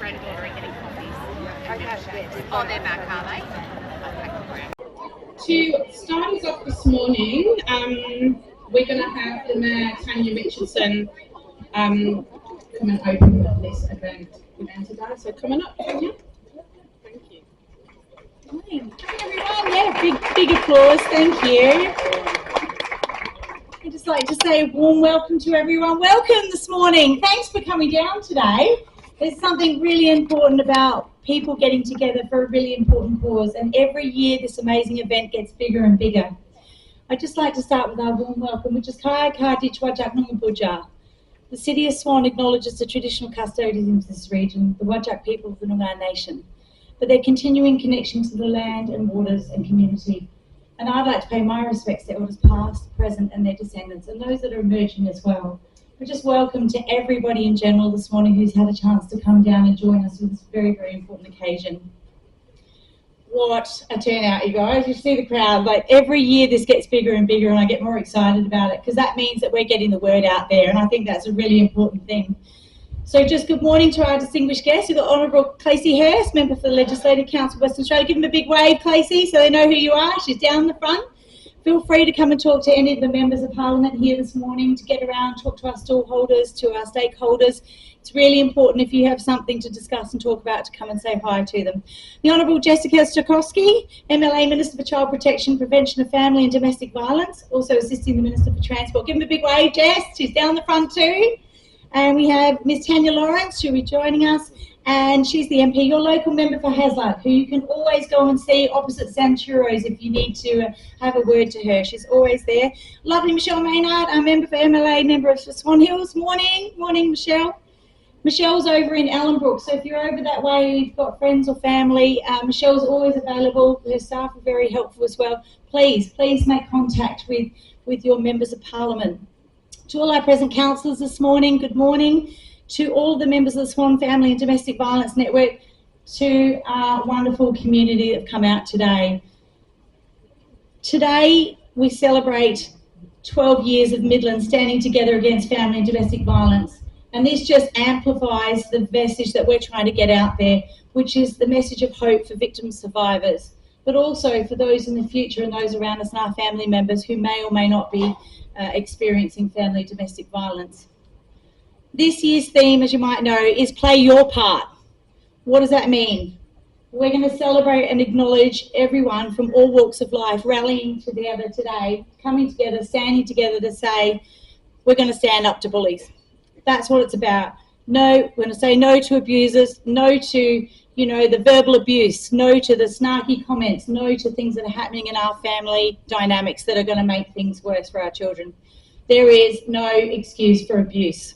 granddaughter are getting coffees. Oh, they're back, are they? To start us off this morning, we're going to have the Mayor, Tanya Richardson, come and open this event today. So come on up, Tanya. Thank you. Morning. Everyone, yeah, big applause, thank you. I'd just like to say a warm welcome to everyone. Welcome this morning. Thanks for coming down today. There's something really important about people getting together for a really important cause, and every year this amazing event gets bigger and bigger. I'd just like to start with our warm welcome, which is Kaya Kardich Wajak Nungabuja. The City of Swan acknowledges the traditional custodians of this region, the Wajak people of the Noongar Nation, for their continuing connection to the land and waters and community. And I'd like to pay my respects to elders past, present and their descendants, and those that are emerging as well. But just welcome to everybody in general this morning who's had a chance to come down and join us for this very, very important occasion. What a turnout, you guys. You see the crowd. Like, every year this gets bigger and bigger, and I get more excited about it because that means that we're getting the word out there, and I think that's a really important thing. So just good morning to our distinguished guests. We've got Honourable Clacy Hurst, Member for the Legislative Council of Western Australia. Give them a big wave, Clacy, so they know who you are. She's down the front. Feel free to come and talk to any of the members of Parliament here this morning, to get around, talk to our stallholders, to our stakeholders. It's really important, if you have something to discuss and talk about, to come and say hi to them. The Honourable Jessica Stokowski, MLA Minister for Child Protection, Prevention of Family and Domestic Violence, also assisting the Minister for Transport. Give them a big wave, Jess. She's down the front too. And we have Ms Tanya Lawrence, who will be joining us, and she's the MP, your local member for Hasluck, who you can always go and see opposite Santuros if you need to have a word to her. She's always there. Lovely Michelle Maynard, our member for MLA, member of Swan Hills. Morning, Michelle. Michelle's over in Ellenbrook, so if you're over that way, you've got friends or family, Michelle's always available. Her staff are very helpful as well. Please make contact with your members of Parliament. To all our present councillors this morning, good morning. To all the members of the Swan Family and Domestic Violence Network, to our wonderful community that have come out today. Today we celebrate 12 years of Midland standing together against family and domestic violence. And this just amplifies the message that we're trying to get out there, which is the message of hope for victims, survivors, but also for those in the future and those around us and our family members who may or may not be experiencing family domestic violence. This year's theme, as you might know, is Play Your Part. What does that mean? We're going to celebrate and acknowledge everyone from all walks of life rallying together today, coming together, standing together to say, we're going to stand up to bullies. That's what it's about. No, we're going to say no to abusers, no to, the verbal abuse, no to the snarky comments, no to things that are happening in our family dynamics that are going to make things worse for our children. There is no excuse for abuse.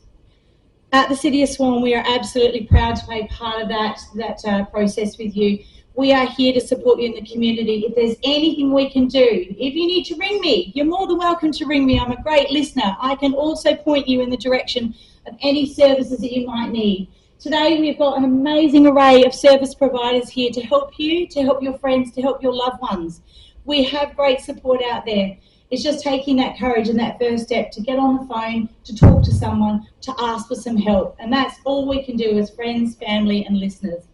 At the City of Swan, we are absolutely proud to be part of that process with you. We are here to support you in the community. If there's anything we can do, if you need to ring me, you're more than welcome to ring me. I'm a great listener. I can also point you in the direction of any services that you might need. Today we've got an amazing array of service providers here to help you, to help your friends, to help your loved ones. We have great support out there. It's just taking that courage and that first step to get on the phone, to talk to someone, to ask for some help. And that's all we can do as friends, family and listeners.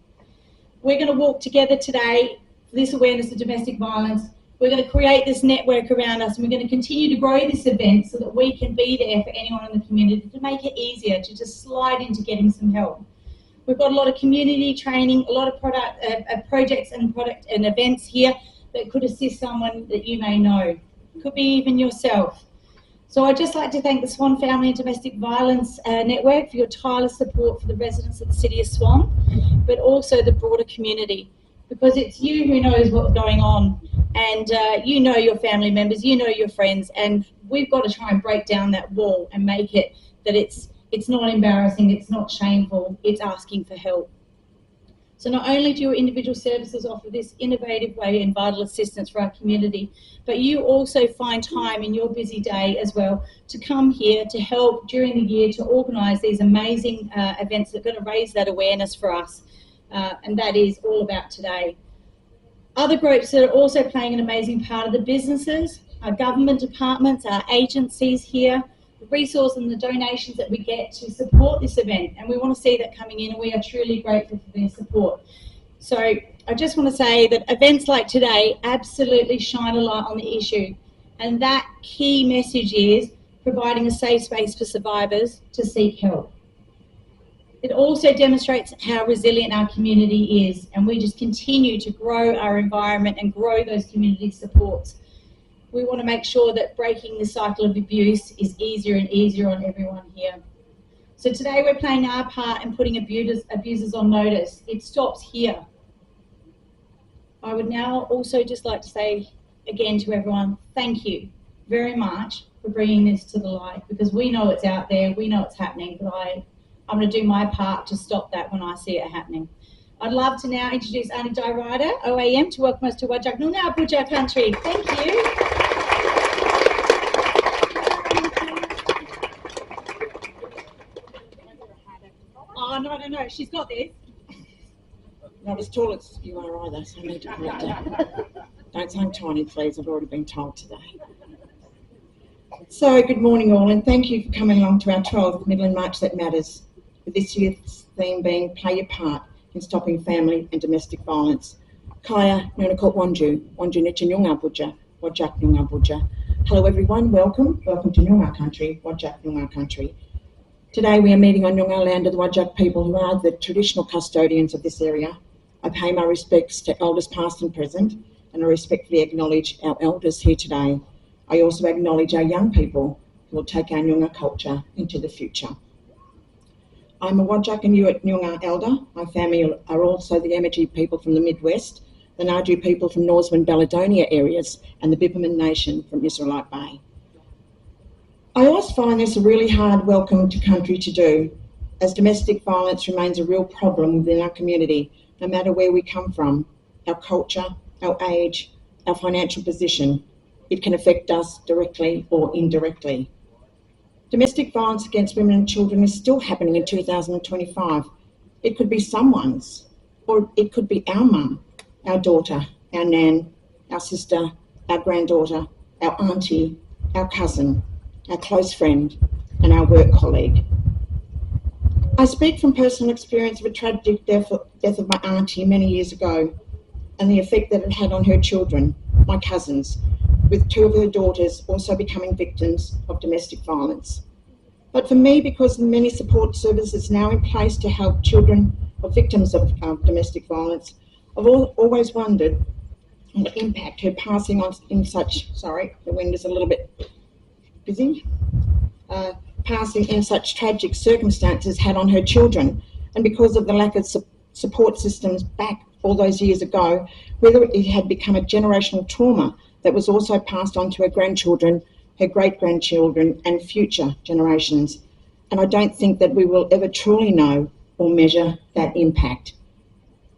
We're going to walk together today for this awareness of domestic violence. We're going to create this network around us, and we're going to continue to grow this event so that we can be there for anyone in the community to make it easier to just slide into getting some help. We've got a lot of community training, a lot of projects and events here that could assist someone that you may know. Could be even yourself. So I'd just like to thank the Swan Family and Domestic Violence Network for your tireless support for the residents of the City of Swan, but also the broader community, because it's you who knows what's going on, and you know your family members, you know your friends, and we've got to try and break down that wall and make it that it's not embarrassing, it's not shameful, it's asking for help. So not only do your individual services offer this innovative way and vital assistance for our community, but you also find time in your busy day as well to come here to help during the year to organise these amazing events that are going to raise that awareness for us. And that is all about today. Other groups that are also playing an amazing part are the businesses, our government departments, our agencies here, resource and the donations that we get to support this event, and we want to see that coming in, and we are truly grateful for their support. So I just want to say that events like today absolutely shine a light on the issue, and that key message is providing a safe space for survivors to seek help. It also demonstrates how resilient our community is, and we just continue to grow our environment and grow those community supports. We want to make sure that breaking the cycle of abuse is easier and easier on everyone here. So today we're playing our part in putting abusers on notice. It stops here. I would now also just like to say again to everyone, thank you very much for bringing this to the light, because we know it's out there, we know it's happening, but I'm going to do my part to stop that when I see it happening. I'd love to now introduce Ani Ryder, OAM, to welcome us to Whadjuk Noongar Boodja country. Thank you. Oh, no, she's got this. Not as tall as you are either, so I need to calm down. Don't say I'm tiny, please. I've already been told today. So, good morning all, and thank you for coming along to our 12th Midland March That Matters, with this year's theme being Play Your Part in Stopping Family and Domestic Violence. Kaya Nunakot Wanju, Wanju Nicha Noongar Boodja, Whadjuk Noongar Boodja. Hello everyone, welcome to Noongar Country, Whadjuk Noongar Country. Today we are meeting on Noongar land of the Whadjuk people who are the traditional custodians of this area. I pay my respects to elders past and present, and I respectfully acknowledge our elders here today. I also acknowledge our young people who will take our Noongar culture into the future. I'm a Whadjuk and Yuit Noongar elder. My family are also the Yamatji people from the Midwest, the Nadu people from Norseman Balladonia areas, and the Bipperman Nation from Israelite Bay. I always find this a really hard welcome to country to do, as domestic violence remains a real problem within our community, no matter where we come from, our culture, our age, our financial position. It can affect us directly or indirectly. Domestic violence against women and children is still happening in 2025. It could be someone's, or it could be our mum, our daughter, our nan, our sister, our granddaughter, our auntie, our cousin, our close friend, and our work colleague. I speak from personal experience of a tragic death of my auntie many years ago, and the effect that it had on her children, my cousins, with two of her daughters also becoming victims of domestic violence. But for me, because the many support services now in place to help children of victims of domestic violence, I've always wondered what impact her passing on in such, sorry, the wind is a little bit busy, passing in such tragic circumstances had on her children, and because of the lack of support systems back all those years ago, whether it had become a generational trauma that was also passed on to her grandchildren, her great-grandchildren and future generations. And I don't think that we will ever truly know or measure that impact.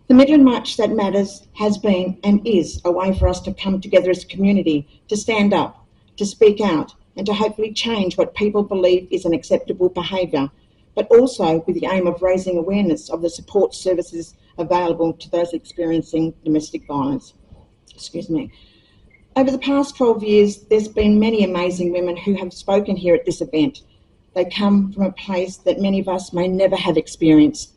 The Midland March That Matters has been and is a way for us to come together as a community, to stand up, to speak out, and to hopefully change what people believe is an acceptable behaviour, but also with the aim of raising awareness of the support services available to those experiencing domestic violence. Excuse me. Over the past 12 years, there's been many amazing women who have spoken here at this event. They come from a place that many of us may never have experienced.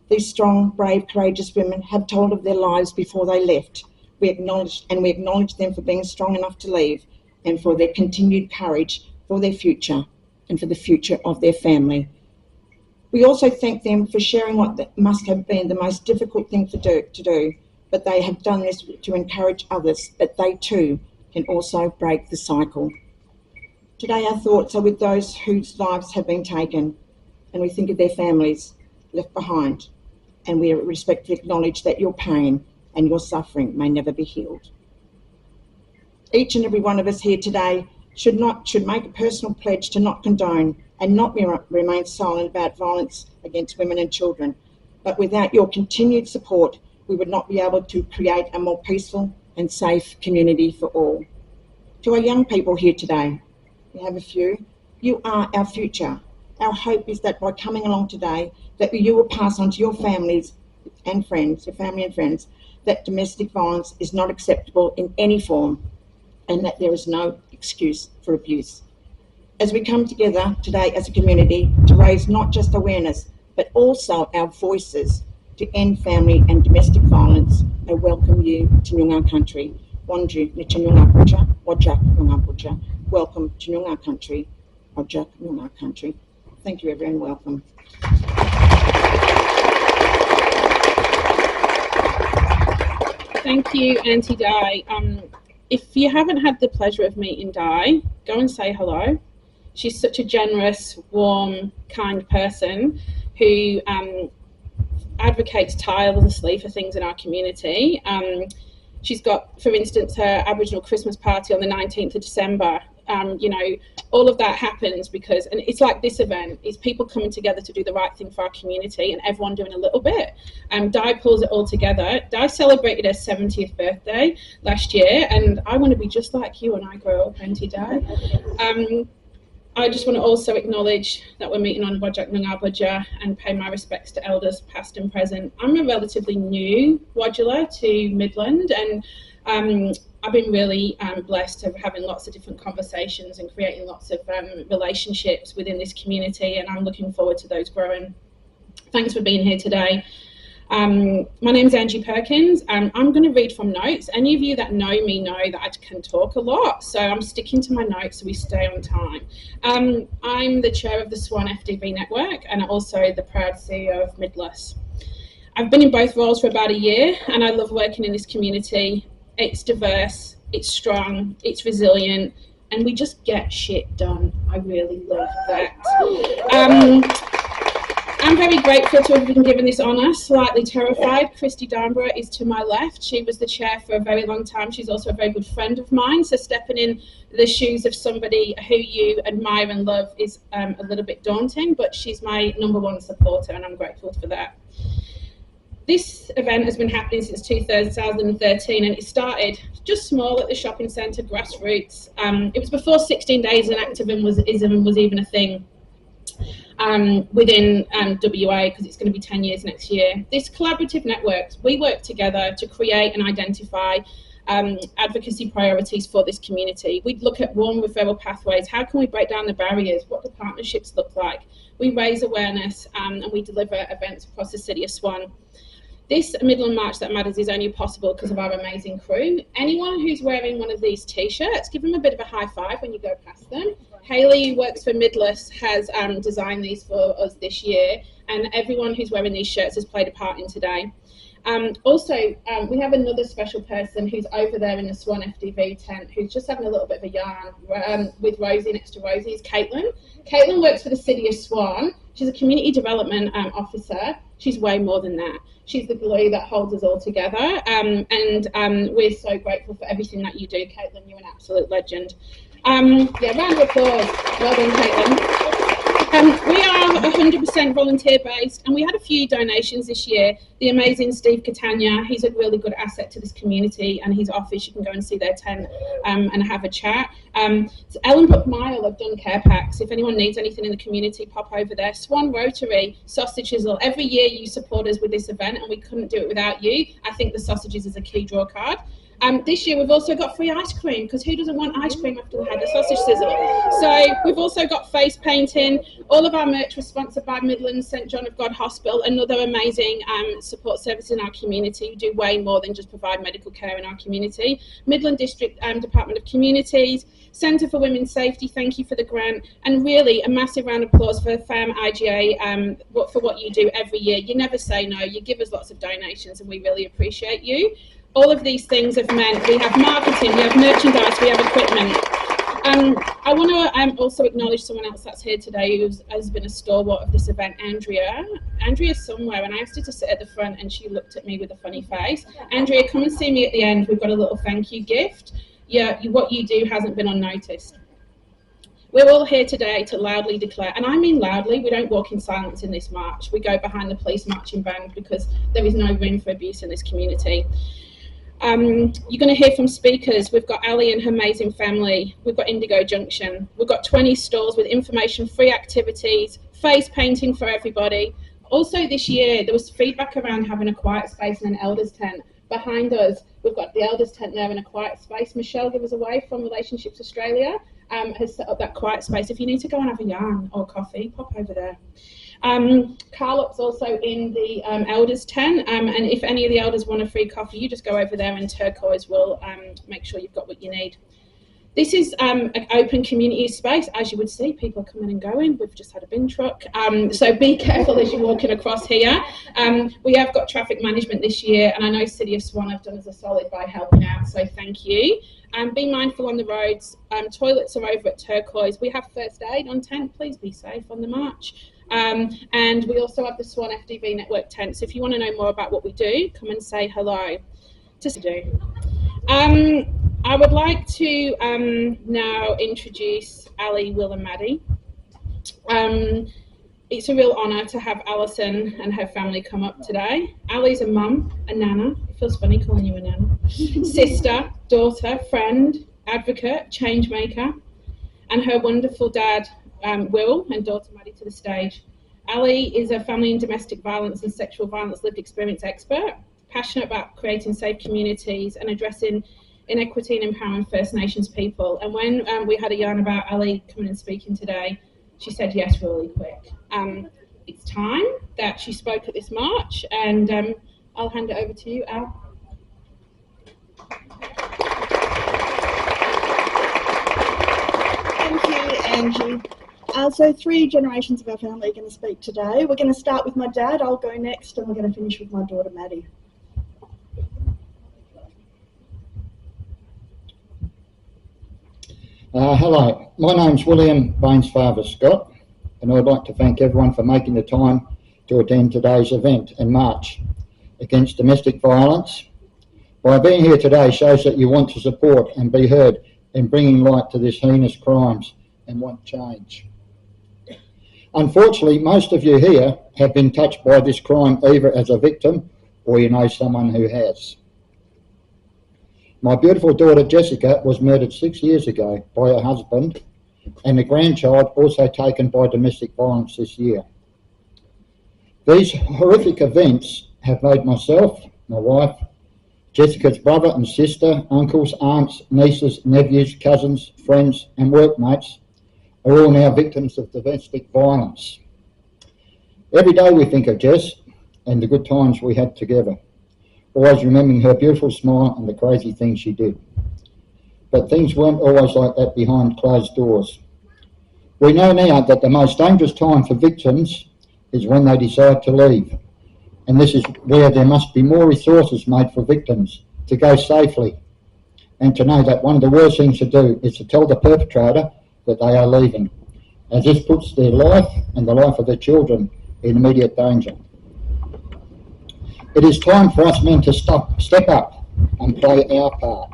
These strong, brave, courageous women have told of their lives before they left. We acknowledge them for being strong enough to leave, and for their continued courage for their future and for the future of their family. We also thank them for sharing what must have been the most difficult thing to do, but they have done this to encourage others that they too can also break the cycle. Today our thoughts are with those whose lives have been taken, and we think of their families left behind, and we respectfully acknowledge that your pain and your suffering may never be healed. Each and every one of us here today should make a personal pledge to not condone and not remain silent about violence against women and children. But without your continued support, we would not be able to create a more peaceful and safe community for all. To our young people here today, we have a few, you are our future. Our hope is that by coming along today, that you will pass on to your families and friends, your family and friends, that domestic violence is not acceptable in any form, and that there is no excuse for abuse. as we come together today as a community to raise not just awareness, but also our voices to end family and domestic violence, I welcome you to Noongar country. Wanju ni Noongar Butcher, Wajak Noongar Butcher. Welcome to Noongar country, Wajak Noongar country. Thank you, everyone. Welcome. Thank you, Auntie Di. If you haven't had the pleasure of meeting Di, go and say hello. She's such a generous, warm, kind person who advocates tirelessly for things in our community. She's got, for instance, her Aboriginal Christmas party on the 19th of December. You know, all of that happens because, and it's like this event, is people coming together to do the right thing for our community and everyone doing a little bit. Di pulls it all together. Di celebrated her 70th birthday last year, and I want to be just like you when I grow up, Auntie Di. I just want to also acknowledge that we're meeting on Wajak Noongar Budja and pay my respects to elders past and present. I'm a relatively new Wajula to Midland, and I've been really blessed of having lots of different conversations and creating lots of relationships within this community, and I'm looking forward to those growing. Thanks for being here today. My name's Angie Perkins. I'm going to read from notes. Any of you that know me know that I can talk a lot, so I'm sticking to my notes so we stay on time. I'm the chair of the Swan FDV network and also the proud CEO of Midless. I've been in both roles for about a year, and I love working in this community. It's diverse, it's strong, it's resilient, and we just get shit done. I really love that. I'm very grateful to have been given this honour, slightly terrified. Christy Darnborough is to my left. She was the chair for a very long time. She's also a very good friend of mine, so stepping in the shoes of somebody who you admire and love is a little bit daunting, but she's my #1 supporter, and I'm grateful for that. This event has been happening since 2013, and it started just small at the shopping centre, grassroots. It was before 16 days and activism was even a thing within WA, because it's going to be 10 years next year. This collaborative networks, we work together to create and identify advocacy priorities for this community. We look at warm referral pathways. How can we break down the barriers? What do partnerships look like? We raise awareness and we deliver events across the city of Swan. This Midland March That Matters is only possible because of our amazing crew. Anyone who's wearing one of these t-shirts, give them a bit of a high five when you go past them. Hayley, who works for Midless, has designed these for us this year, and everyone who's wearing these shirts has played a part in today. We have another special person who's over there in the Swan FDV tent, who's just having a little bit of a yarn with Rosie next to Rosie, is Caitlin. Caitlin works for the City of Swan. She's a community development officer. She's way more than that. She's the glue that holds us all together, and we're so grateful for everything that you do, Caitlin. You're an absolute legend. Round of applause. Well done, Caitlin. We are 100% volunteer-based, and we had a few donations this year. The amazing Steve Catania, he's a really good asset to this community, and his office, you can go and see their tent and have a chat. So Ellenbrook Mile have done care packs. If anyone needs anything in the community, pop over there. Swan Rotary, Sausage Chisel. Every year you support us with this event, and we couldn't do it without you. I think the sausages is a key draw card. This year we've also got free ice cream, because who doesn't want ice cream after they had a sausage sizzle? So we've also got face painting. All of our merch was sponsored by Midland St John of God Hospital, another amazing support service in our community. We do way more than just provide medical care in our community. Midland District Department of Communities, Centre for Women's Safety, thank you for the grant, and really a massive round of applause for FAM IGA for what you do every year. You never say no, you give us lots of donations, and we really appreciate you. All of these things have meant we have marketing, we have merchandise, we have equipment. I want to also acknowledge someone else that's here today who has been a stalwart of this event, Andrea. Andrea's somewhere, and I asked her to sit at the front, and she looked at me with a funny face. Andrea, come and see me at the end. We've got a little thank you gift. Yeah, what you do hasn't been unnoticed. We're all here today to loudly declare, and I mean loudly, we don't walk in silence in this march. We go behind the police marching band because there is no room for abuse in this community. You're going to hear from speakers. We've got Ali and her amazing family. We've got Indigo Junction. We've got 20 stalls with information, free activities, face painting for everybody. Also this year, there was feedback around having a quiet space and an elders tent. Behind us, we've got the elders tent there in a quiet space. Michelle, give us away from Relationships Australia. has set up that quiet space. If you need to go and have a yarn or coffee, pop over there. Carlup's also in the elders tent, and if any of the elders want a free coffee, you just go over there and Turquoise will make sure you've got what you need. This is an open community space. As you would see, people are coming and going. We've just had a bin truck, so be careful as you're walking across here. We have got traffic management this year, and I know City of Swan have done us a solid by helping out, so thank you. Be mindful on the roads. Toilets are over at Turquoise. We have first aid on tent. Please be safe on the march. And we also have the Swan FDV network tent. So if you want to know more about what we do, come and say hello. I would like to now introduce Ali, Will and Maddie. It's a real honour to have Alison and her family come up today. Ali's a mum, a nana, it feels funny calling you a nana, sister, daughter, friend, advocate, change maker, and her wonderful dad, Will, and daughter Maddie to the stage. Ali is a family and domestic violence and sexual violence lived experience expert, passionate about creating safe communities and addressing inequity and empowering First Nations people. And when we had a yarn about Ali coming and speaking today, she said yes really quick. It's time that she spoke at this march, and I'll hand it over to you, Al. Thank you, Angie. So 3 generations of our family are going to speak today. We're going to start with my dad, I'll go next, and we're going to finish with my daughter, Maddie. Hello, my name's William Bain's father, Scott, and I'd like to thank everyone for making the time to attend today's event and march against domestic violence. By being here today shows that you want to support and be heard in bringing light to these heinous crimes and want change. Unfortunately, most of you here have been touched by this crime either as a victim or you know someone who has. My beautiful daughter Jessica was murdered 6 years ago by her husband, and a grandchild also taken by domestic violence this year. These horrific events have made myself, my wife, Jessica's brother and sister, uncles, aunts, nieces, nephews, cousins, friends and workmates are all now victims of domestic violence. Every day we think of Jess and the good times we had together, always remembering her beautiful smile and the crazy things she did. But things weren't always like that behind closed doors. We know now that the most dangerous time for victims is when they decide to leave. And this is where there must be more resources made for victims to go safely and to know that one of the worst things to do is to tell the perpetrator that they are leaving, as this puts their life and the life of their children in immediate danger. It is time for us men to step up and play our part.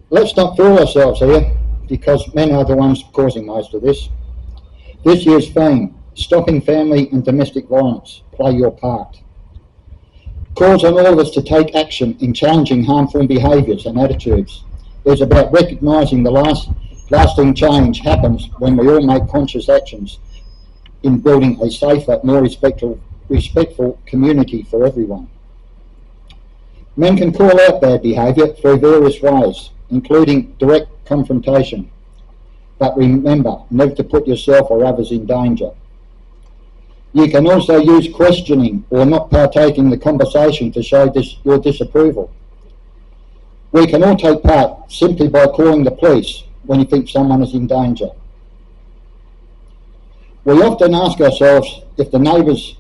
Let's not fool ourselves here, because men are the ones causing most of this. This year's theme, Stopping Family and Domestic Violence, play your part, calls on all of us to take action in challenging harmful behaviours and attitudes. It's about recognising the lasting change happens when we all make conscious actions in building a safer, more respectful community for everyone. Men can call out bad behaviour through various ways, including direct confrontation. But remember, never to put yourself or others in danger. You can also use questioning or not partaking in the conversation to show your disapproval. We can all take part simply by calling the police when you think someone is in danger. We often ask ourselves, if the neighbours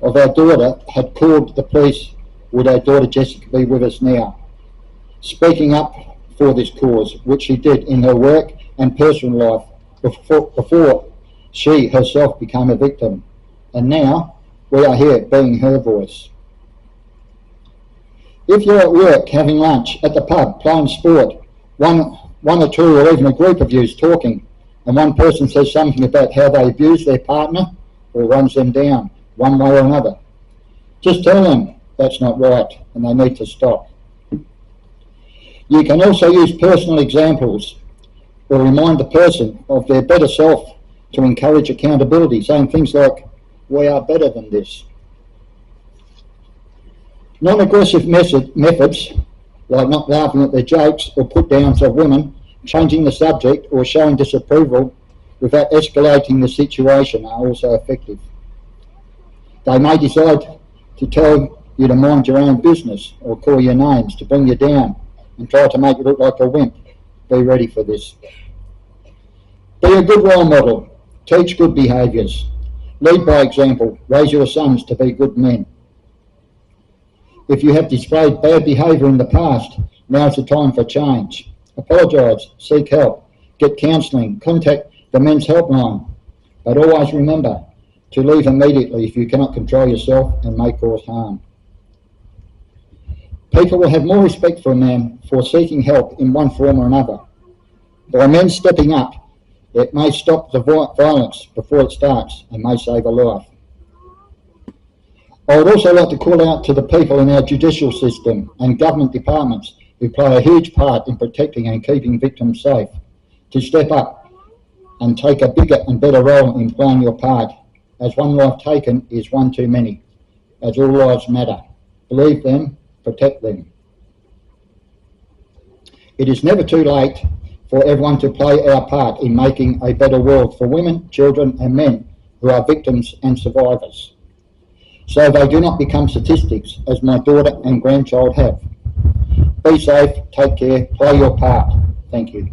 of our daughter had called the police, would our daughter Jessica be with us now, speaking up for this cause, which she did in her work and personal life before she herself became a victim. And now we are here being her voice. If you're at work, having lunch, at the pub, playing sport, one or two or even a group of you is talking, and one person says something about how they abuse their partner or runs them down one way or another, just tell them that's not right and they need to stop. You can also use personal examples or remind the person of their better self to encourage accountability, saying things like, we are better than this. Non-aggressive methods, like not laughing at their jokes or put-downs of women, Changing the subject or showing disapproval without escalating the situation are also effective. They may decide to tell you to mind your own business or call you names to bring you down and try to make you look like a wimp. Be ready for this. Be a good role model. Teach good behaviours. Lead by example. Raise your sons to be good men. If you have displayed bad behaviour in the past, now's the time for change. Apologise, seek help, get counselling, contact the men's helpline. But always remember to leave immediately if you cannot control yourself and may cause harm. People will have more respect for a man for seeking help in one form or another. By men stepping up, it may stop the violence before it starts and may save a life. I would also like to call out to the people in our judicial system and government departments who play a huge part in protecting and keeping victims safe to step up and take a bigger and better role in playing your part, as one life taken is one too many, as all lives matter. Believe them, protect them. It is never too late for everyone to play our part in making a better world for women, children and men who are victims and survivors, so they do not become statistics as my daughter and grandchild have. Be safe, take care, play your part. Thank you.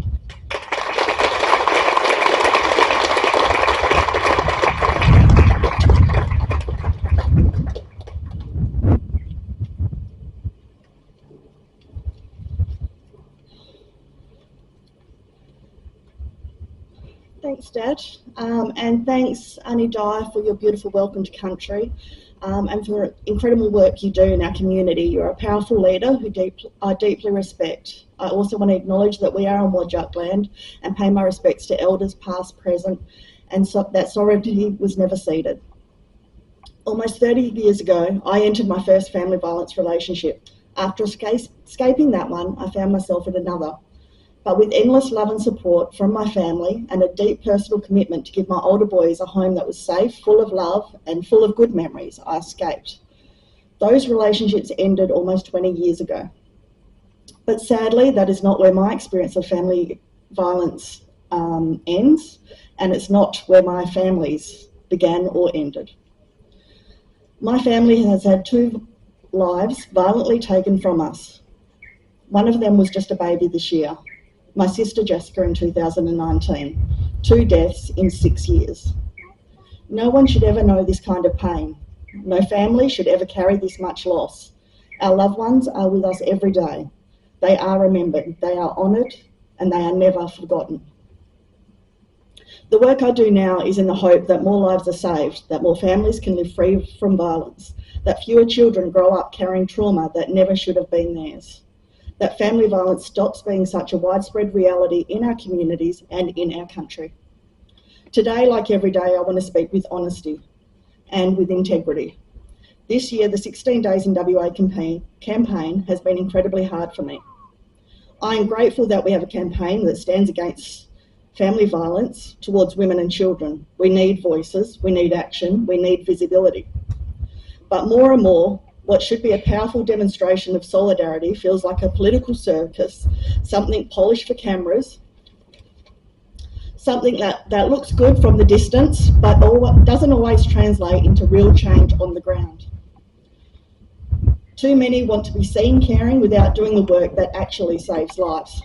Thanks, Dad, and thanks, Annie Dyer, for your beautiful welcome to country, and for incredible work you do in our community. You're a powerful leader who I deeply respect. I also want to acknowledge that we are on Whadjuk land and pay my respects to elders past, present, and that sovereignty was never ceded. Almost 30 years ago, I entered my first family violence relationship. After escaping that one, I found myself in another. But with endless love and support from my family and a deep personal commitment to give my older boys a home that was safe, full of love and full of good memories, I escaped. Those relationships ended almost 20 years ago. But sadly, that is not where my experience of family violence ends, and it's not where my family's began or ended. My family has had 2 lives violently taken from us. One of them was just a baby this year. My sister Jessica in 2019, 2 deaths in 6 years. No one should ever know this kind of pain. No family should ever carry this much loss. Our loved ones are with us every day. They are remembered, they are honoured, and they are never forgotten. The work I do now is in the hope that more lives are saved, that more families can live free from violence, that fewer children grow up carrying trauma that never should have been theirs, that family violence stops being such a widespread reality in our communities and in our country. Today, like every day, I want to speak with honesty and with integrity. This year, the 16 Days in WA campaign has been incredibly hard for me. I am grateful that we have a campaign that stands against family violence towards women and children. We need voices, we need action, we need visibility. But more and more, what should be a powerful demonstration of solidarity feels like a political circus, something polished for cameras, something that looks good from the distance, but doesn't always translate into real change on the ground. Too many want to be seen caring without doing the work that actually saves lives.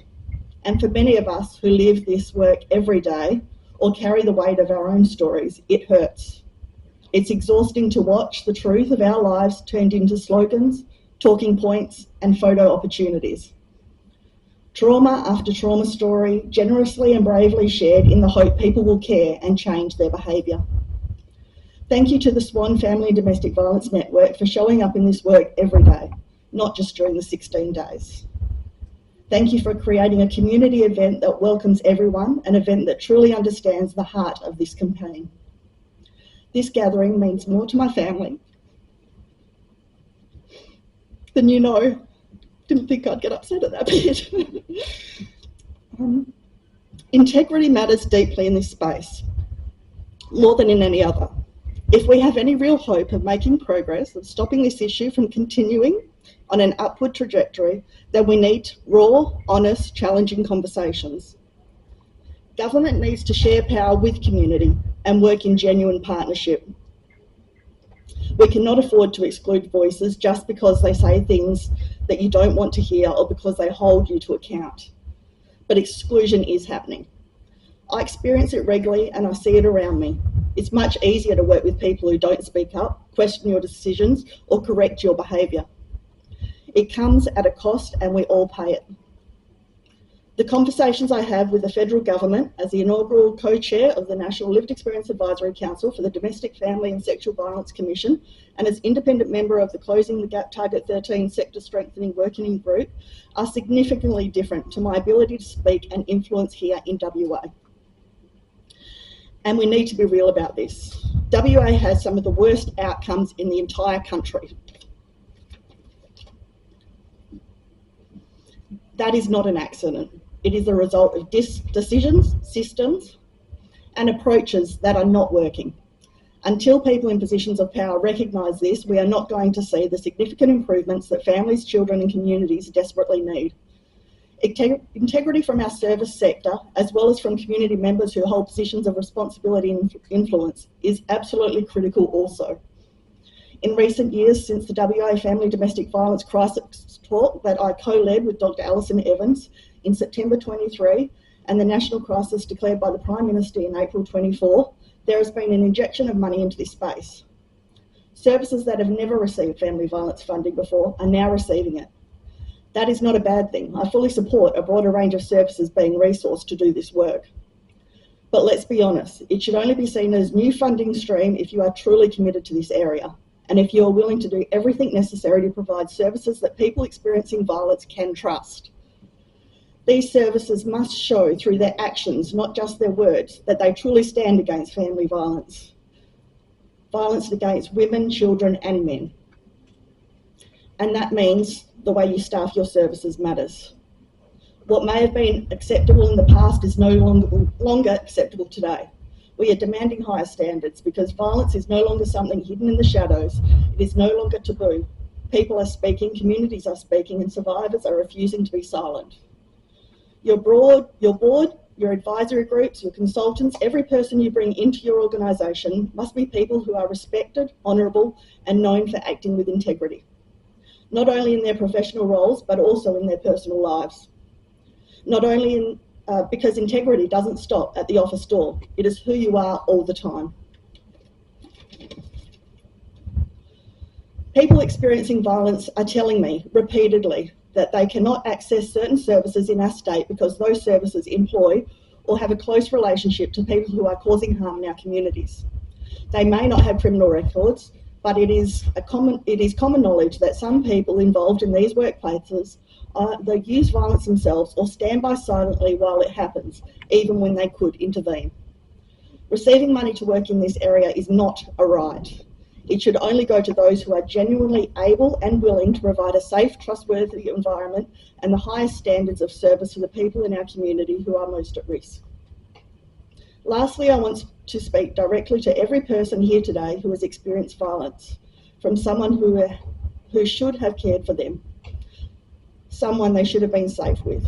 And for many of us who live this work every day or carry the weight of our own stories, it hurts. It's exhausting to watch the truth of our lives turned into slogans, talking points, and photo opportunities. Trauma after trauma story, generously and bravely shared in the hope people will care and change their behaviour. Thank you to the Swan Family and Domestic Violence Network for showing up in this work every day, not just during the 16 days. Thank you for creating a community event that welcomes everyone, an event that truly understands the heart of this campaign. This gathering means more to my family than you know. Didn't think I'd get upset at that bit. Integrity matters deeply in this space, more than in any other. If we have any real hope of making progress, of stopping this issue from continuing on an upward trajectory, then we need raw, honest, challenging conversations. Government needs to share power with community and work in genuine partnership. We cannot afford to exclude voices just because they say things that you don't want to hear or because they hold you to account. But exclusion is happening. I experience it regularly and I see it around me. It's much easier to work with people who don't speak up, question your decisions, or correct your behaviour. It comes at a cost and we all pay it. The conversations I have with the federal government as the inaugural co-chair of the National Lived Experience Advisory Council for the Domestic, Family and Sexual Violence Commission and as independent member of the Closing the Gap Target 13 Sector Strengthening Working Group are significantly different to my ability to speak and influence here in WA. And we need to be real about this. WA has some of the worst outcomes in the entire country. That is not an accident. It is a result of decisions, systems, and approaches that are not working. Until people in positions of power recognise this, we are not going to see the significant improvements that families, children and communities desperately need. Integrity from our service sector, as well as from community members who hold positions of responsibility and influence, is absolutely critical also. In recent years, since the WA Family Domestic Violence Crisis Talk that I co-led with Dr. Alison Evans in September 23 and the national crisis declared by the Prime Minister in April 24, there has been an injection of money into this space. Services that have never received family violence funding before are now receiving it. That is not a bad thing. I fully support a broader range of services being resourced to do this work. But let's be honest, it should only be seen as new funding stream if you are truly committed to this area and if you are willing to do everything necessary to provide services that people experiencing violence can trust. These services must show through their actions, not just their words, that they truly stand against family violence. Violence against women, children and men. And that means the way you staff your services matters. What may have been acceptable in the past is no longer acceptable today. We are demanding higher standards because violence is no longer something hidden in the shadows. It is no longer taboo. People are speaking, communities are speaking, and survivors are refusing to be silent. Your board, your advisory groups, your consultants, every person you bring into your organisation must be people who are respected, honourable, and known for acting with integrity. Not only in their professional roles, but also in their personal lives. Not only because integrity doesn't stop at the office door. It is who you are all the time. People experiencing violence are telling me repeatedly that they cannot access certain services in our state because those services employ or have a close relationship to people who are causing harm in our communities. They may not have criminal records, but it is common knowledge that some people involved in these workplaces they use violence themselves or stand by silently while it happens, even when they could intervene. Receiving money to work in this area is not a right. It should only go to those who are genuinely able and willing to provide a safe, trustworthy environment and the highest standards of service to the people in our community who are most at risk. Lastly, I want to speak directly to every person here today who has experienced violence from someone who should have cared for them, someone they should have been safe with.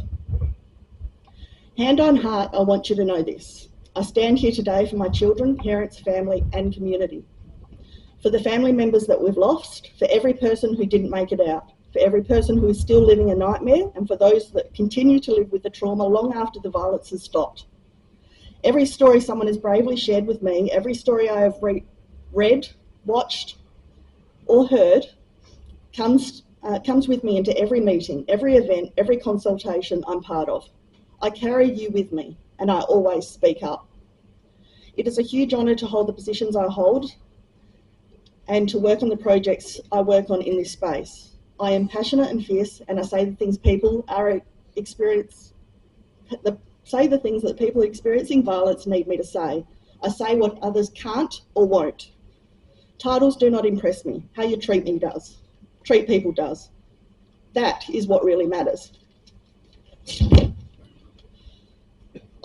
Hand on heart, I want you to know this. I stand here today for my children, parents, family and community. For the family members that we've lost, for every person who didn't make it out, for every person who is still living a nightmare, and for those that continue to live with the trauma long after the violence has stopped. Every story someone has bravely shared with me, every story I have read, watched or heard comes with me into every meeting, every event, every consultation I'm part of. I carry you with me and I always speak up. It is a huge honour to hold the positions I hold and to work on the projects I work on in this space. I am passionate and fierce and I say the things the things that people experiencing violence need me to say. I say what others can't or won't. Titles do not impress me. How you treat me does. Treat people does. That is what really matters.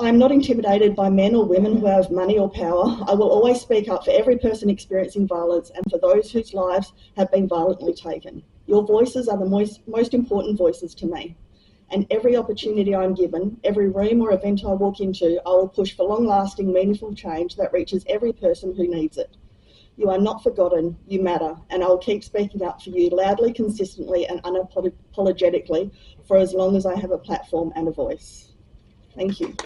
I'm not intimidated by men or women who have money or power. I will always speak up for every person experiencing violence and for those whose lives have been violently taken. Your voices are the most important voices to me. And every opportunity I'm given, every room or event I walk into, I will push for long-lasting, meaningful change that reaches every person who needs it. You are not forgotten, you matter, and I will keep speaking up for you loudly, consistently and unapologetically for as long as I have a platform and a voice. Thank you.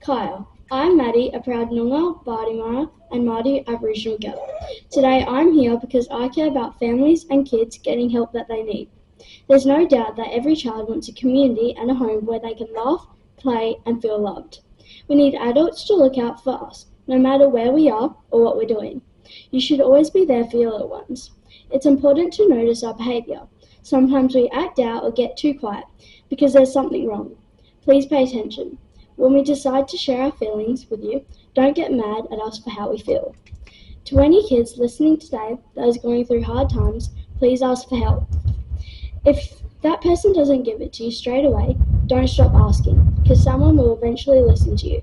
Kaya. I'm Maddie, a proud Noongar, Bardimara and Māori Aboriginal gal. Today I'm here because I care about families and kids getting help that they need. There's no doubt that every child wants a community and a home where they can laugh, play and feel loved. We need adults to look out for us, no matter where we are or what we're doing. You should always be there for your little ones. It's important to notice our behaviour. Sometimes we act out or get too quiet because there's something wrong. Please pay attention. When we decide to share our feelings with you, don't get mad at us for how we feel. To any kids listening today that is going through hard times, please ask for help. If that person doesn't give it to you straight away, don't stop asking, because someone will eventually listen to you.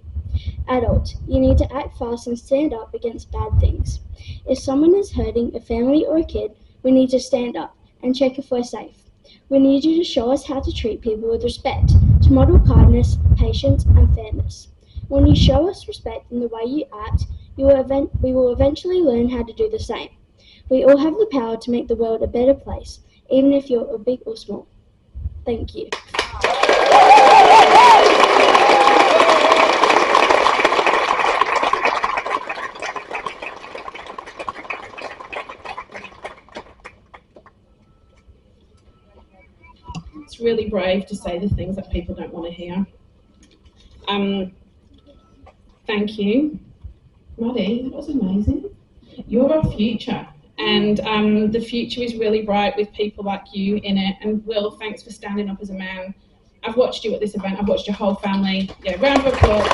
Adults, you need to act fast and stand up against bad things. If someone is hurting a family or a kid, we need to stand up and check if we're safe. We need you to show us how to treat people with respect, to model kindness, patience and fairness. When you show us respect in the way you act, we will eventually learn how to do the same. We all have the power to make the world a better place, even if you're big or small. Thank you. It's really brave to say the things that people don't want to hear. Thank you. Maddie, that was amazing. You're our future, and the future is really bright with people like you in it. And Will, thanks for standing up as a man. I've watched you at this event. I've watched your whole family. Yeah, round of applause.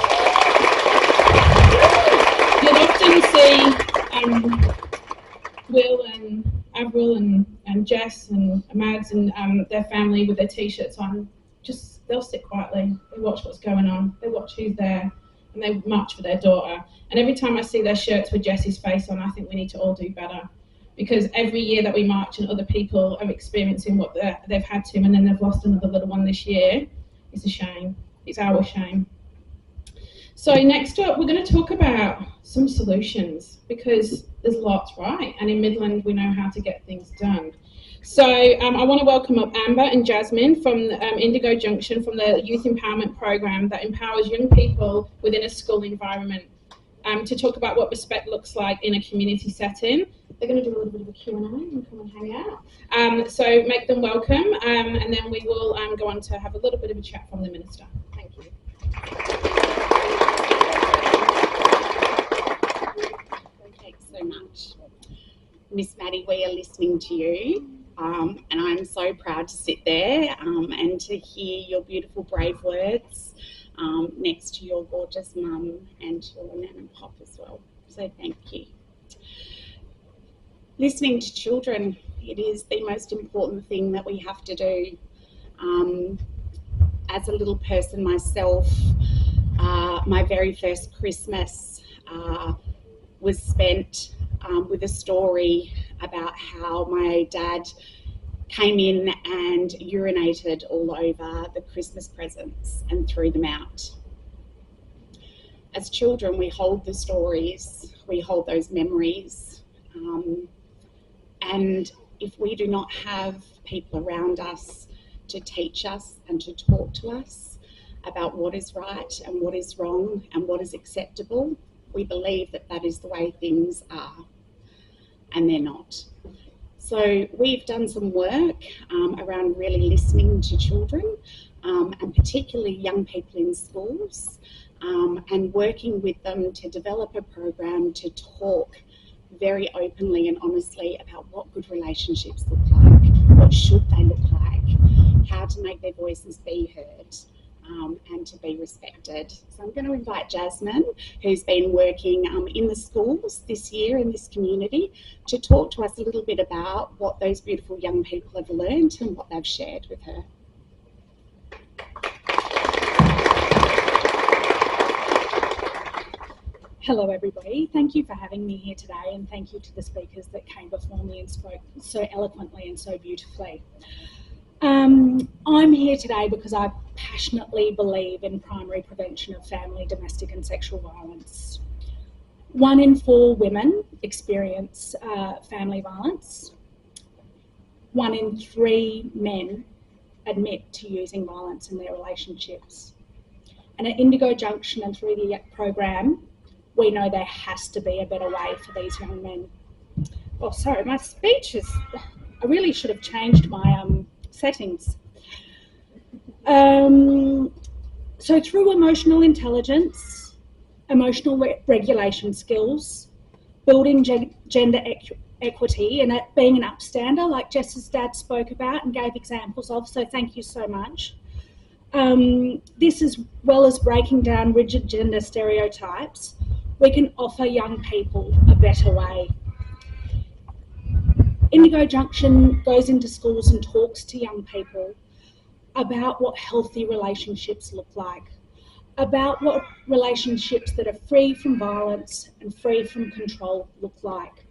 You'll often see Will and Avril and Jess and Mads and their family with their t-shirts on. Just, they'll sit quietly. They watch what's going on. They watch who's there. And they march for their daughter. And every time I see their shirts with Jessie's face on, I think we need to all do better. Because every year that we march and other people are experiencing what they've had to, and then they've lost another little one this year, it's a shame. It's our shame. So next up, we're going to talk about some solutions, because there's lots, right? And in Midland, we know how to get things done. So I want to welcome up Amber and Jasmine from Indigo Junction, from the Youth Empowerment Program that empowers young people within a school environment, to talk about what respect looks like in a community setting. They're going to do a little bit of a Q&A and come and hang out. So make them welcome, and then we will go on to have a little bit of a chat from the Minister. Thank you. Thanks so much. Miss Maddie, we are listening to you, and I'm so proud to sit there and to hear your beautiful, brave words next to your gorgeous mum and your nan and pop as well. So thank you. Listening to children, it is the most important thing that we have to do. As a little person myself, my very first Christmas was spent with a story about how my dad came in and urinated all over the Christmas presents and threw them out. As children, we hold the stories, we hold those memories, and if we do not have people around us to teach us and to talk to us about what is right and what is wrong and what is acceptable, we believe that that is the way things are, and they're not. So we've done some work around really listening to children, and particularly young people in schools, and working with them to develop a program to talk very openly and honestly about what good relationships look like, what should they look like, how to make their voices be heard, and to be respected. So I'm going to invite Jasmine, who's been working in the schools this year in this community, to talk to us a little bit about what those beautiful young people have learned and what they've shared with her. Hello everybody, thank you for having me here today, and thank you to the speakers that came before me and spoke so eloquently and so beautifully. I'm here today because I passionately believe in primary prevention of family, domestic and sexual violence. 1 in 4 women experience family violence. 1 in 3 men admit to using violence in their relationships. And at Indigo Junction and through the program, we know there has to be a better way for these young men. Oh, sorry, my speech is... I really should have changed my settings. So through emotional intelligence, emotional regulation skills, building gender equity, and being an upstander, like Jess's dad spoke about and gave examples of, so thank you so much. This, as well as breaking down rigid gender stereotypes, we can offer young people a better way. Indigo Junction goes into schools and talks to young people about what healthy relationships look like, about what relationships that are free from violence and free from control look like.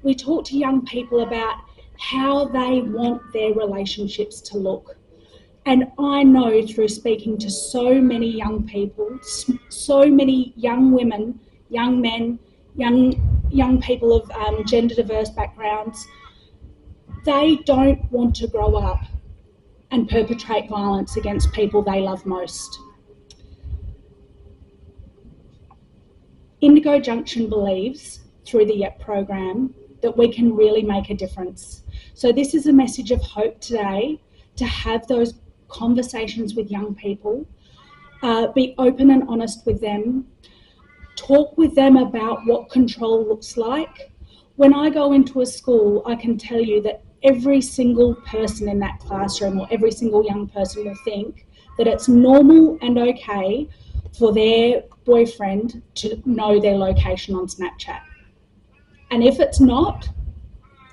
We talk to young people about how they want their relationships to look. And I know through speaking to so many young people, so many young women, young men, young people of gender diverse backgrounds, they don't want to grow up and perpetrate violence against people they love most. Indigo Junction believes, through the YEP program, that we can really make a difference. So this is a message of hope today, to have those conversations with young people, be open and honest with them, talk with them about what control looks like. When I go into a school, I can tell you that every single person in that classroom, or every single young person, will think that it's normal and okay for their boyfriend to know their location on Snapchat. And if it's not,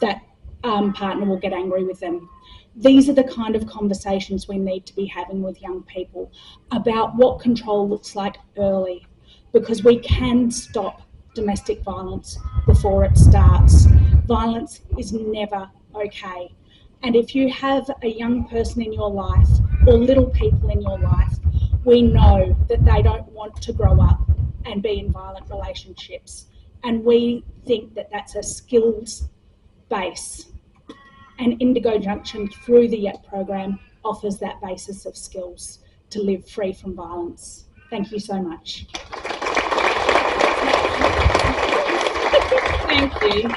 that partner will get angry with them. These are the kind of conversations we need to be having with young people about what control looks like early, because we can stop domestic violence before it starts. Violence is never okay. And if you have a young person in your life, or little people in your life, we know that they don't want to grow up and be in violent relationships. And we think that that's a skills base. And Indigo Junction, through the YEP program, offers that basis of skills to live free from violence. Thank you so much. Thank you.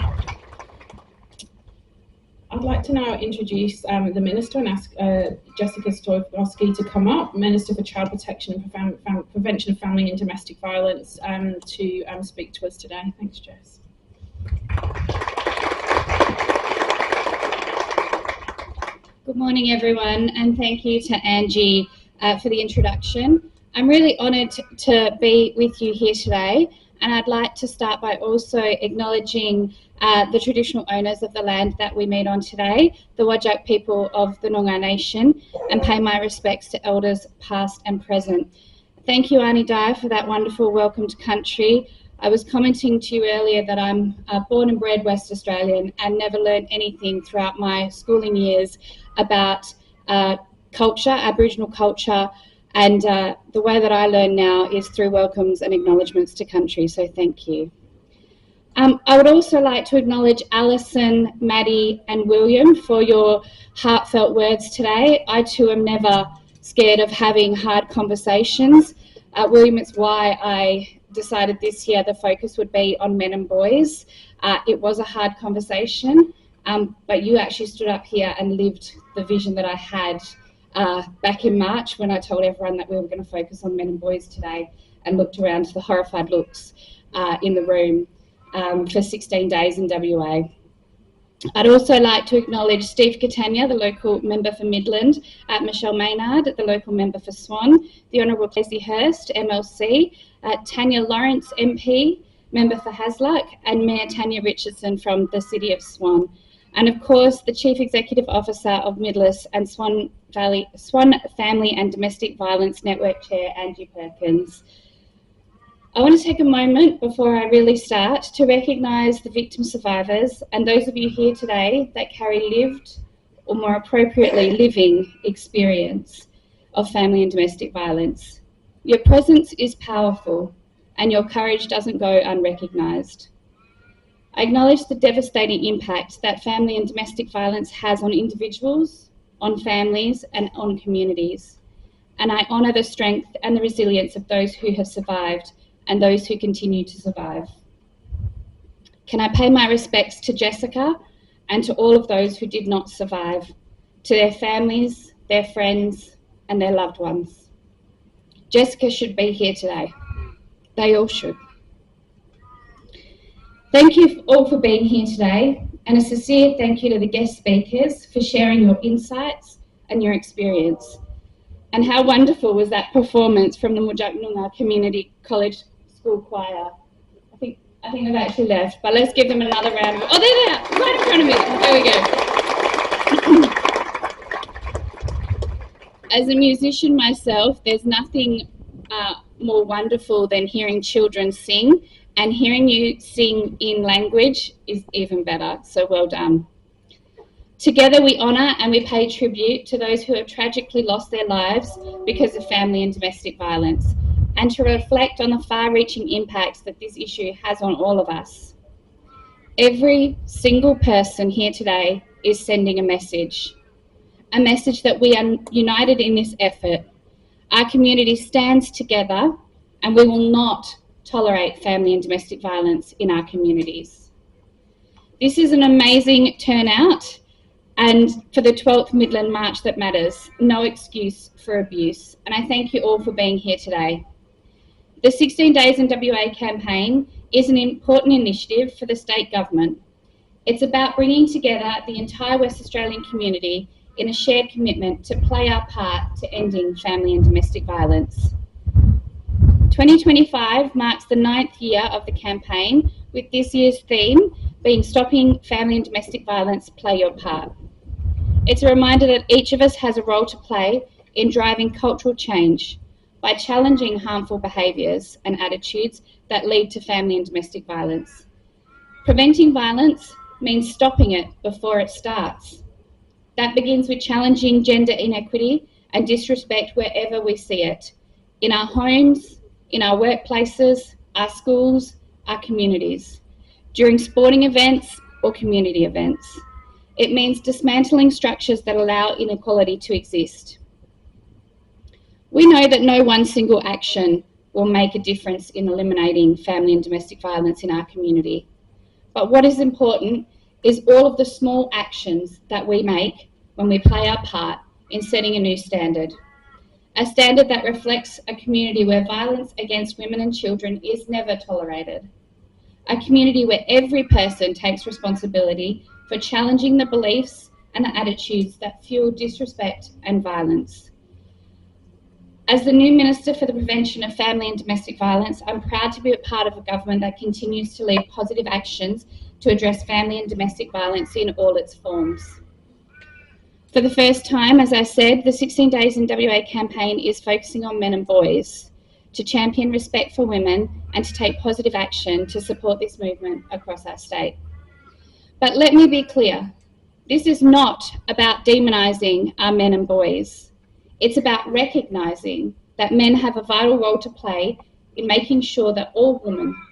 I'd like to now introduce the Minister and ask Jessica Stojkowski to come up, Minister for Child Protection and Prevention of Family and Domestic Violence, to speak to us today. Thanks, Jess. Good morning, everyone, and thank you to Angie for the introduction. I'm really honoured to be with you here today, and I'd like to start by also acknowledging the traditional owners of the land that we meet on today, the Whadjuk people of the Noongar Nation, and pay my respects to elders past and present. Thank you, Arnie Dyer, for that wonderful welcome to country. I was commenting to you earlier that I'm born and bred West Australian and never learned anything throughout my schooling years about culture, Aboriginal culture, and the way that I learn now is through welcomes and acknowledgements to country, so thank you. I would also like to acknowledge Alison, Maddie and William for your heartfelt words today. I too am never scared of having hard conversations. William, it's why I decided this year the focus would be on men and boys. It was a hard conversation, but you actually stood up here and lived the vision that I had back in March when I told everyone that we were going to focus on men and boys today, and looked around to the horrified looks in the room for 16 days in WA. I'd also like to acknowledge Steve Catania, the local member for Midland, Michelle Maynard, the local member for Swan, the Honourable Casey Hurst, MLC, Tanya Lawrence, MP, member for Hasluck, and Mayor Tanya Richardson from the City of Swan. And of course, the Chief Executive Officer of Midless and Swan Family and Domestic Violence Network Chair, Angie Perkins. I want to take a moment before I really start to recognise the victim survivors and those of you here today that carry lived, or more appropriately, living experience of family and domestic violence. Your presence is powerful and your courage doesn't go unrecognised. I acknowledge the devastating impact that family and domestic violence has on individuals, on families and on communities. And I honour the strength and the resilience of those who have survived and those who continue to survive. Can I pay my respects to Jessica and to all of those who did not survive, to their families, their friends, and their loved ones. Jessica should be here today. They all should. Thank you all for being here today, and a sincere thank you to the guest speakers for sharing your insights and your experience. And how wonderful was that performance from the Mujaknunga Community College School Choir. I think they've actually left, but let's give them another round. Oh, there they are, right in front of me. There we go. As a musician myself, there's nothing more wonderful than hearing children sing, and hearing you sing in language is even better, so well done. Together we honour and we pay tribute to those who have tragically lost their lives because of family and domestic violence, and to reflect on the far-reaching impacts that this issue has on all of us. Every single person here today is sending a message that we are united in this effort. Our community stands together and we will not tolerate family and domestic violence in our communities. This is an amazing turnout, and for the 12th Midland March that matters, no excuse for abuse. And I thank you all for being here today. The 16 Days in WA campaign is an important initiative for the state government. It's about bringing together the entire West Australian community in a shared commitment to play our part to ending family and domestic violence. 2025 marks the 9th year of the campaign, with this year's theme being Stopping Family and Domestic Violence, Play Your Part. It's a reminder that each of us has a role to play in driving cultural change by challenging harmful behaviours and attitudes that lead to family and domestic violence. Preventing violence means stopping it before it starts. That begins with challenging gender inequity and disrespect wherever we see it, in our homes, in our workplaces, our schools, our communities, during sporting events or community events. It means dismantling structures that allow inequality to exist. We know that no one single action will make a difference in eliminating family and domestic violence in our community. But what is important is all of the small actions that we make when we play our part in setting a new standard. A standard that reflects a community where violence against women and children is never tolerated. A community where every person takes responsibility for challenging the beliefs and the attitudes that fuel disrespect and violence. As the new Minister for the Prevention of Family and Domestic Violence, I'm proud to be a part of a government that continues to lead positive actions to address family and domestic violence in all its forms. For the first time, as I said, the 16 Days in WA campaign is focusing on men and boys, to champion respect for women and to take positive action to support this movement across our state. But let me be clear, this is not about demonising our men and boys. It's about recognising that men have a vital role to play in making sure that all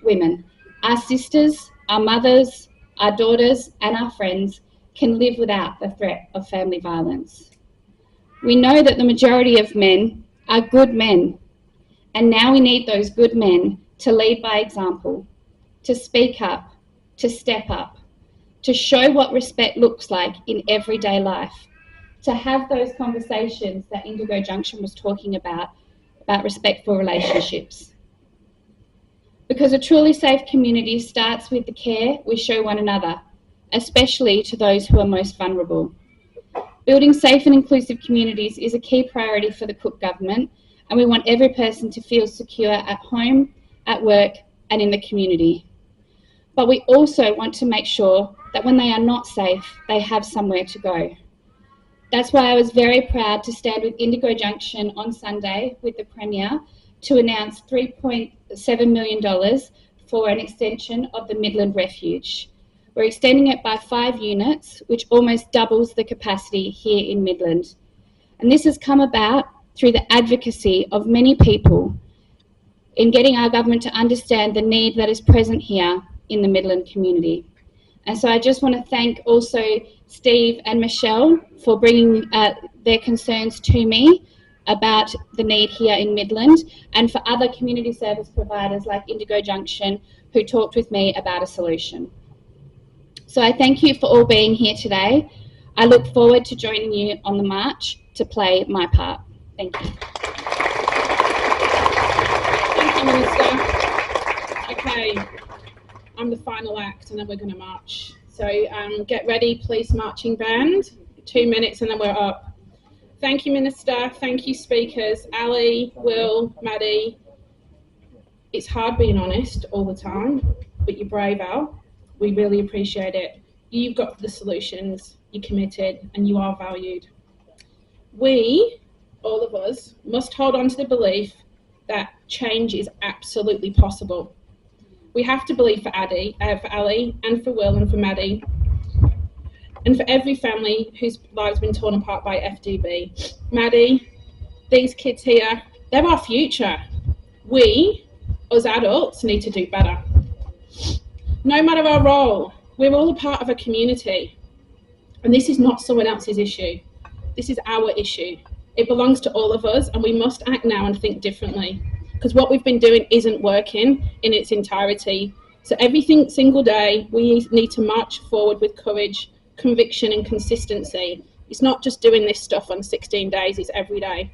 women, our sisters, our mothers, our daughters and our friends can live without the threat of family violence. We know that the majority of men are good men, and now we need those good men to lead by example, to speak up, to step up, to show what respect looks like in everyday life, to have those conversations that Indigo Junction was talking about respectful relationships. Because a truly safe community starts with the care we show one another, especially to those who are most vulnerable. Building safe and inclusive communities is a key priority for the Cook Government, and we want every person to feel secure at home, at work, and in the community. But we also want to make sure that when they are not safe, they have somewhere to go. That's why I was very proud to stand with Indigo Junction on Sunday with the Premier to announce $3.7 million for an extension of the Midland Refuge. We're extending it by 5 units, which almost doubles the capacity here in Midland. And this has come about through the advocacy of many people in getting our government to understand the need that is present here in the Midland community. And so I just want to thank also Steve and Michelle for bringing their concerns to me about the need here in Midland, and for other community service providers like Indigo Junction who talked with me about a solution. So I thank you for all being here today. I look forward to joining you on the march to play my part. Thank you. Thank you, Minister. Okay, I'm the final act and then we're going to march. So get ready, police marching band. 2 minutes and then we're up. Thank you, Minister. Thank you, speakers. Ali, Will, Maddie. It's hard being honest all the time, but you're brave, Al. We really appreciate it. You've got the solutions, you're committed, and you are valued. We, all of us, must hold on to the belief that change is absolutely possible. We have to believe for Ali, and for Will, and for Maddie, and for every family whose lives have been torn apart by FDB. Maddie, these kids here, they're our future. We, as adults, need to do better. No matter our role, we're all a part of a community. And this is not someone else's issue. This is our issue. It belongs to all of us, and we must act now and think differently. Because what we've been doing isn't working in its entirety. So every single day, we need to march forward with courage, conviction and consistency. It's not just doing this stuff on 16 days, it's every day.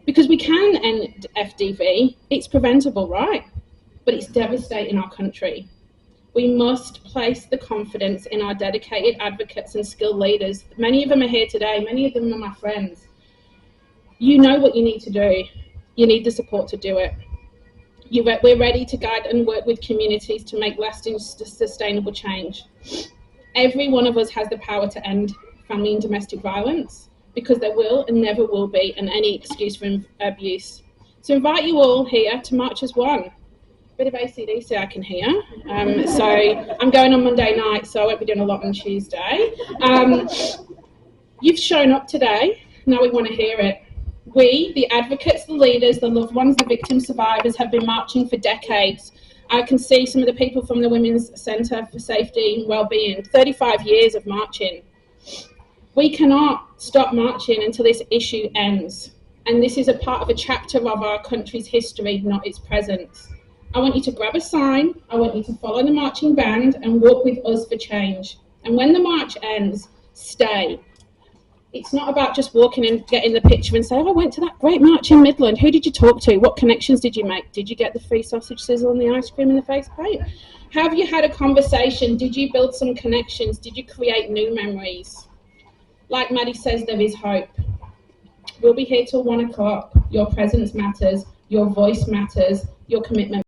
Because we can end FDV, it's preventable, right? But it's devastating our country. We must place the confidence in our dedicated advocates and skilled leaders. Many of them are here today, many of them are my friends. You know what you need to do. You need the support to do it. We're ready to guide and work with communities to make lasting, sustainable change. Every one of us has the power to end family and domestic violence, because there will and never will be any excuse for abuse. So I invite you all here to march as one. Bit of AC/DC I can hear. So I'm going on Monday night, so I won't be doing a lot on Tuesday. You've shown up today, now we want to hear it. We, the advocates, the leaders, the loved ones, the victim survivors, have been marching for decades. I can see some of the people from the Women's Centre for Safety and Wellbeing, 35 years of marching. We cannot stop marching until this issue ends. And this is a part of a chapter of our country's history, not its present. I want you to grab a sign, I want you to follow the marching band and walk with us for change. And when the march ends, stay. It's not about just walking and getting the picture and say, oh, I went to that great march in Midland. Who did you talk to? What connections did you make? Did you get the free sausage sizzle and the ice cream and the face paint? Have you had a conversation? Did you build some connections? Did you create new memories? Like Maddie says, there is hope. We'll be here till 1 o'clock. Your presence matters. Your voice matters. Your commitment.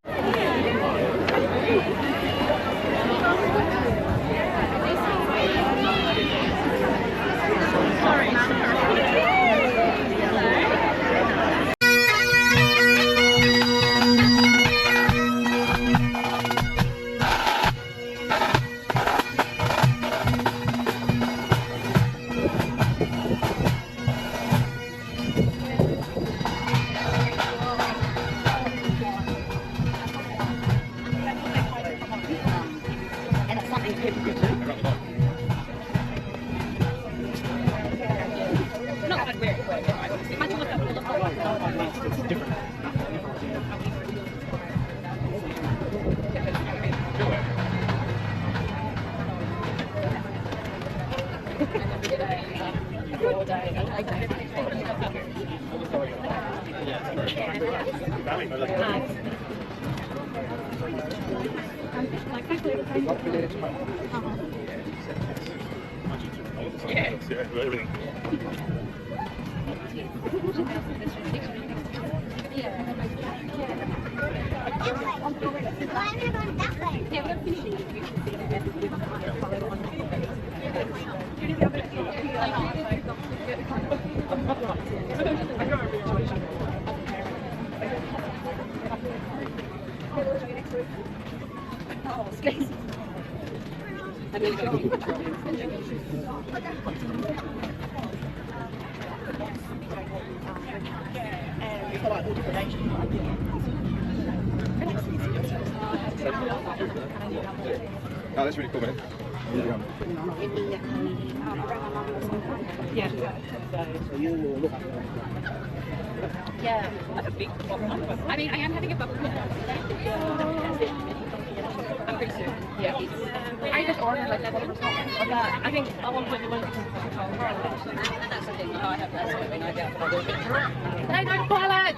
Oh, that's really cool, man. Yeah. I mean, I am having a bubble. I'm pretty soon. Yeah. I just ordered like that. I think I want to put the one. That's the thing. I have that sort of thing. I get they don't pilot.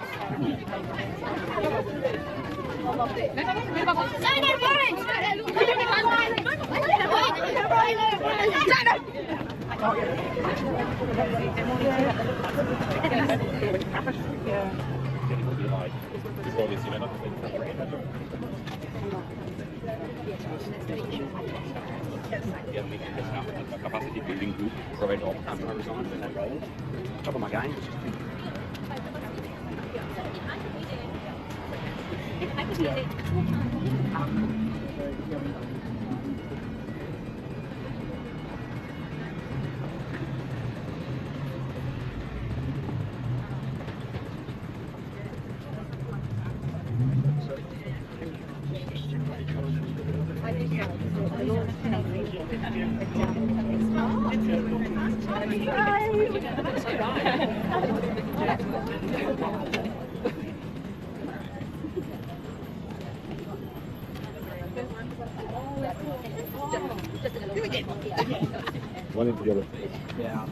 Capacity building group provide all time I resign in that role. Top of my game. Running together. Yeah.